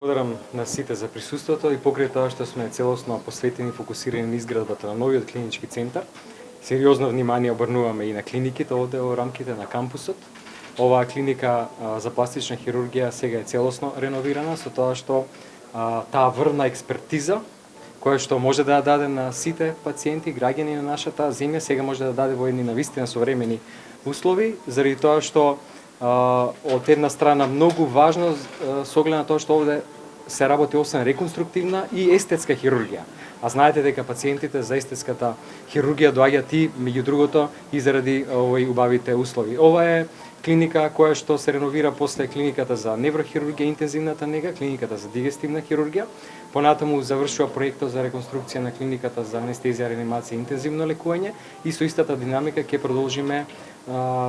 Благодарам на сите за присуството и покрај тоа што сме целосно посветени и фокусирани на изградбата на новиот клинички центар. Сериозно внимание обрнуваме и на клиниките овде во рамките на кампусот. Оваа клиника за пластична хирургија сега е целосно реновирана со тоа што таа врвна експертиза која што може да ја даде на сите пациенти, граѓани на нашата земја, сега може да даде во едни навистина современи услови, заради тоа што од една страна многу важно со оглед на тоа што овде се работи освен реконструктивна и естетска хирургија. А знаете дека пациентите за естетската хирургија доаѓаат и меѓу другото и заради овои убавите услови. Ова е клиника која што се реновира после клиниката за неврохирургија, интензивната нега, клиниката за дигестивна хирургија. Понатаму завршува проектот за реконструкција на клиниката за анестезија, реанимација и интензивно лекување и со истата динамика ќе продолжиме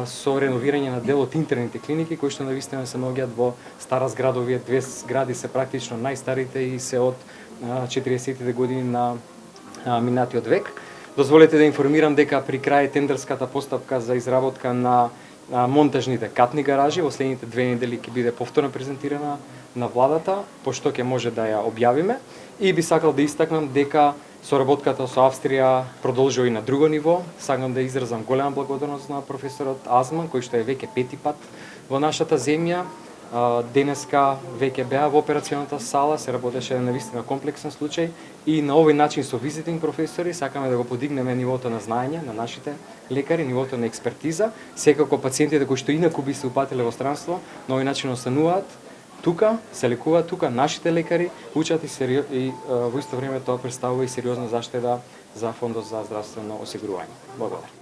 со реновирање на дел од интерните клиники кои што навистина се наоѓаат во стара зграда. Овие две згради се практично најстарите и се од 40-тите години на минатиот век. Дозволете да информирам дека при крај тендерската постапка за изработка на монтажните катни гаражи во следните 2 недели ќе биде повторно презентирана на владата, пошто ќе може да ја објавиме. И би сакал да истакнам дека соработката со Австрија продолжува и на друго ниво. Сакам да изразам голема благодарност на професорот Азман, кој што е веќе 5-ти пат во нашата земја. Денеска веќе беа во операционата сала, се работеше навистина комплексен случај и на овој начин со визитинг професори сакаме да го подигнеме нивото на знаење на нашите лекари, нивото на експертиза. Секако пациентите кои што инаку би се упатиле во странство, на овој начин остануваат тука, се лекуваат тука, нашите лекари учат и во исто време тоа представува и сериозна заштеда за Фондот за здравствено осигурување. Благодарам.